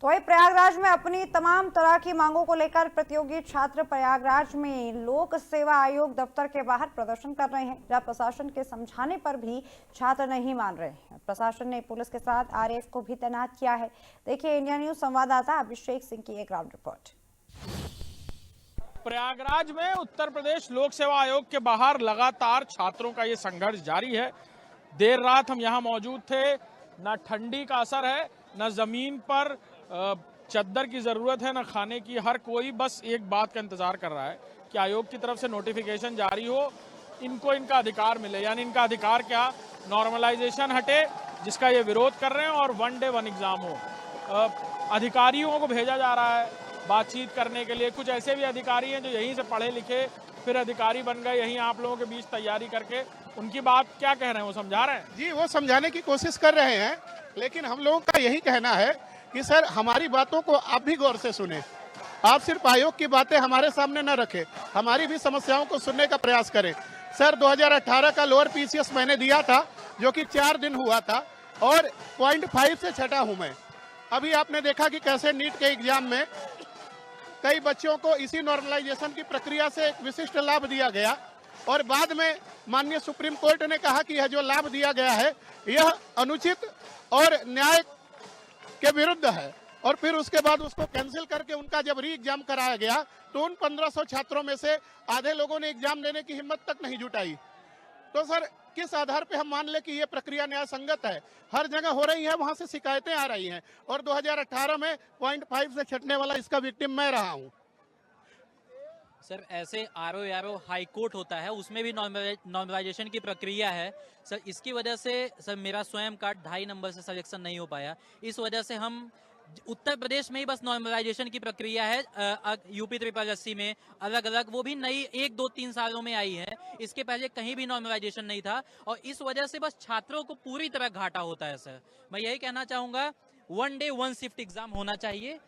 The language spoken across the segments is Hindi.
तो वही प्रयागराज में अपनी तमाम तरह की मांगों को लेकर प्रतियोगी छात्र प्रयागराज में लोक सेवा आयोग दफ्तर के बाहर प्रदर्शन कर रहे हैं, जहां प्रशासन के समझाने पर भी छात्र नहीं मान रहे हैं। प्रशासन ने पुलिस के साथ आरएएफ को भी तैनात किया है। देखिए इंडिया न्यूज संवाददाता अभिषेक सिंह की एक ग्राउंड रिपोर्ट। प्रयागराज में उत्तर प्रदेश लोक सेवा आयोग के बाहर लगातार छात्रों का ये संघर्ष जारी है। देर रात हम यहाँ मौजूद थे, न ठंडी का असर है, न जमीन पर चद्दर की जरूरत है, न खाने की। हर कोई बस एक बात का इंतजार कर रहा है कि आयोग की तरफ से नोटिफिकेशन जारी हो, इनको इनका अधिकार मिले। यानी इनका अधिकार क्या? नॉर्मलाइजेशन हटे, जिसका ये विरोध कर रहे हैं, और 1 डे 1 एग्जाम हो। अधिकारियों को भेजा जा रहा है बातचीत करने के लिए। कुछ ऐसे भी अधिकारी हैं जो यहीं से पढ़े लिखे फिर अधिकारी बन गए, यहीं आप लोगों के बीच तैयारी करके। उनकी बात क्या कह रहे हैं? वो समझा रहे हैं? जी, वो समझाने की कोशिश कर रहे हैं, लेकिन हम लोगों का यही कहना है कि सर हमारी बातों को आप भी गौर से सुने। आप सिर्फ आयोग की बातें हमारे सामने न रखें, हमारी भी समस्याओं को सुनने का प्रयास करें। सर 2018 का लोअर पीसीएस मैंने दिया था, जो कि 4 दिन हुआ था, और 0.5 से छटा हूं मैं। अभी आपने देखा कि कैसे नीट के एग्जाम में कई बच्चों को इसी नॉर्मलाइजेशन की प्रक्रिया से एक विशिष्ट लाभ दिया गया, और बाद में माननीय सुप्रीम कोर्ट ने कहा कि यह जो लाभ दिया गया है यह अनुचित और न्याय के विरुद्ध है। और फिर उसके बाद उसको कैंसिल करके उनका जब री एग्जाम कराया गया तो उन 1500 छात्रों में से आधे लोगों ने एग्जाम देने की हिम्मत तक नहीं जुटाई। तो सर किस आधार पे हम मान ले कि ये प्रक्रिया न्याय संगत है? हर जगह हो रही है, वहां से शिकायतें आ रही हैं, और 2018 में 0.5 से छटने वाला इसका विक्टिम मैं रहा हूं। सर ऐसे आरओ हाई कोर्ट होता है, उसमें भी नॉर्मलाइजेशन की प्रक्रिया है सर। इसकी वजह से सर मेरा स्वयं का 2.5 नंबर से सिलेक्शन नहीं हो पाया। इस वजह से हम उत्तर प्रदेश में ही बस नॉर्मलाइजेशन की प्रक्रिया है, यूपी 380 में अलग अलग, वो भी नई 1, 2, 3 सालों में आई है। इसके पहले कहीं भी नॉर्मलाइजेशन नहीं था, और इस वजह से बस छात्रों को पूरी तरह घाटा होता है। सर मैं यही कहना चाहूंगा, 1 डे 1 शिफ्ट एग्जाम होना चाहिए।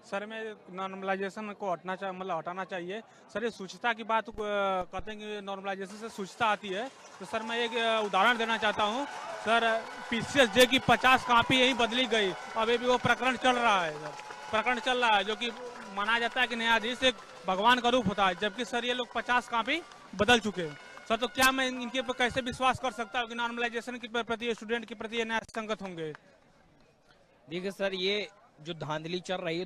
सर में नॉर्मलाइजेशन को हटाना चाहिए। सर ये शुचिता की बात कहते हैं कि नॉर्मलाइजेशन से शुचिता आती है। तो सर मैं एक उदाहरण देना चाहता हूँ। सर पीसीएस जे की 50 कॉपी यहीं बदली गई, अभी भी वो प्रकरण चल रहा है। प्रकरण चल रहा है, जो कि माना जाता है कि न्यायाधीश एक भगवान का रूप होता है, जबकि सर ये लोग 50 कॉपी बदल चुके हैं। सर तो क्या मैं इनके पर कैसे विश्वास कर सकता हूँ कि नॉर्मलाइजेशन के प्रति, स्टूडेंट के प्रति न्याय संगत होंगे? देखिए सर, ये जो धांधली चल रही है,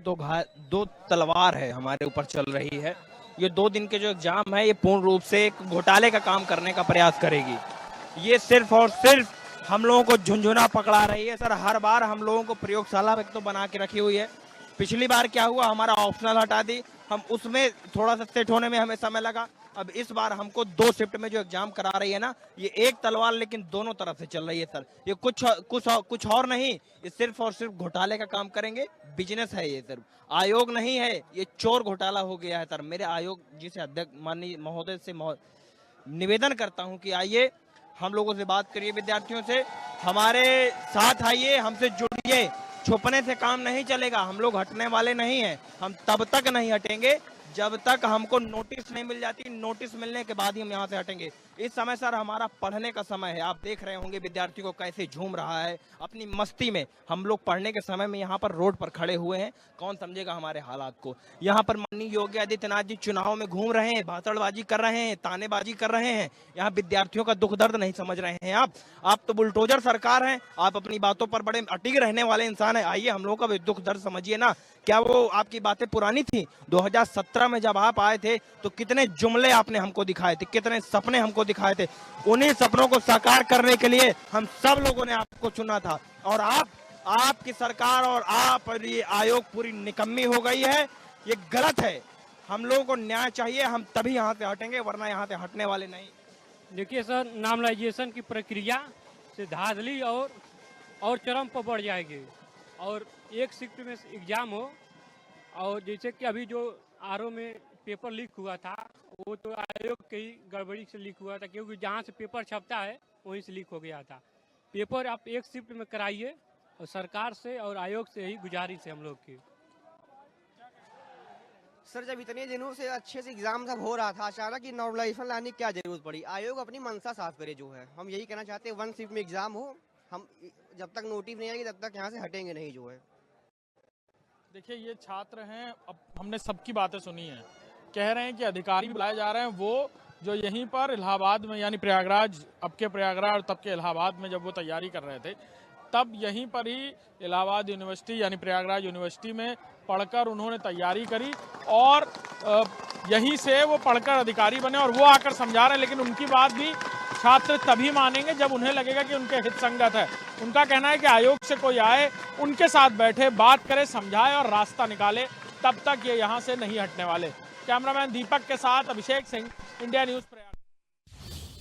दो तलवार है हमारे ऊपर चल रही है। ये 2 दिन के जो एग्जाम है, ये पूर्ण रूप से एक घोटाले का काम करने का प्रयास करेगी। ये सिर्फ और सिर्फ हम लोगों को झुंझुना पकड़ा रही है। सर हर बार हम लोगों को प्रयोगशाला में तो बना के रखी हुई है। पिछली बार क्या हुआ, हमारा ऑप्शनल हटा दी, हम उसमें थोड़ा सा सेट होने में हमें समय लगा। अब इस बार हमको 2 शिफ्ट में जो एग्जाम करा रही है ना, ये एक तलवार लेकिन दोनों तरफ से चल रही है सर। ये कुछ और नहीं, ये सिर्फ और सिर्फ घोटाले का काम करेंगे। बिजनेस है ये सर, आयोग नहीं है, ये चोर घोटाला हो गया है सर। मेरे आयोग जी से अध्यक्ष माननीय महोदय से निवेदन करता हूँ कि आइए हम लोगों से बात करिए, विद्यार्थियों से हमारे साथ आइए, हमसे जुड़िए। छुपने से काम नहीं चलेगा, हम लोग हटने वाले नहीं हैं। हम तब तक नहीं हटेंगे जब तक हमको नोटिस नहीं मिल जाती। नोटिस मिलने के बाद ही हम यहाँ से हटेंगे। इस समय सर हमारा पढ़ने का समय है। आप देख रहे होंगे विद्यार्थियों को कैसे झूम रहा है अपनी मस्ती में। हम लोग पढ़ने के समय में यहाँ पर रोड पर खड़े हुए हैं, कौन समझेगा हमारे हालात को। यहाँ पर माननीय योगी आदित्यनाथ जी चुनाव में घूम रहे हैं, भाषणबाजी कर रहे हैं, तानेबाजी कर रहे हैं। यहाँ विद्यार्थियों का दुख दर्द नहीं समझ रहे हैं आप तो बुलडोजर सरकार हैं। आप अपनी बातों पर बड़े अटिग रहने वाले इंसान हैं। आइए हम लोगों का भी दुख दर्द समझिए ना। क्या वो आपकी बातें पुरानी थी? 2017 में जब आप आए थे तो कितने जुमले आपने हमको दिखाए थे, कितने सपने हमको दिखाए थे। उन्हीं सपनों को साकार करने के लिए हम सब लोगों ने आपको चुना था। और आपकी सरकार और आप ये आयोग पूरी निकम्मी हो गई है। ये गलत है। हम लोगों को न्याय चाहिए, हम तभी यहाँ से हटेंगे, वरना यहाँ से हटने वाले नहीं। देखिए सर, नॉर्मलाइजेशन की प्रक्रिया से धांधली और चरम पर बढ़ जाएगी। और एक शिफ्ट में एग्जाम हो, और जैसे कि अभी जो आरओ में पेपर लीक हुआ था, वो तो आयोग के ही गड़बड़ी से लीक हुआ था, क्योंकि जहाँ से पेपर छपता है वहीं से लीक हो गया था। पेपर आप एक शिफ्ट में कराइए, और सरकार से और आयोग से यही गुजारिश है हम लोग की। सर जब इतने दिनों से अच्छे से एग्जाम सब हो रहा था, अचानक नॉर्मलाइजेशन लाने की क्या जरूरत पड़ी? आयोग अपनी मंशा साफ करे। जो है हम यही कहना चाहते हैं, 1 शिफ्ट में एग्जाम हो, हम जब तक नोटिस नहीं आएगी तब तक यहाँ से हटेंगे नहीं जो है। देखिए ये छात्र हैं, अब हमने सबकी बातें सुनी हैं, कह रहे हैं कि अधिकारी बुलाए जा रहे हैं वो जो यहीं पर इलाहाबाद में यानी प्रयागराज, अब के प्रयागराज और तब के इलाहाबाद में जब वो तैयारी कर रहे थे तब यहीं पर ही इलाहाबाद यूनिवर्सिटी यानी प्रयागराज यूनिवर्सिटी में पढ़कर उन्होंने तैयारी करी और यहीं से वो पढ़कर अधिकारी बने और वो आकर समझा रहे हैं। लेकिन उनकी बात भी छात्र तभी मानेंगे जब उन्हें लगेगा कि उनके हित संगत है। उनका कहना है कि आयोग से कोई आए, उनके साथ बैठे, बात करे, समझाए और रास्ता निकाले, तब तक ये यहाँ से नहीं हटने वाले। कैमरामैन दीपक के साथ अभिषेक सिंह, इंडिया न्यूज।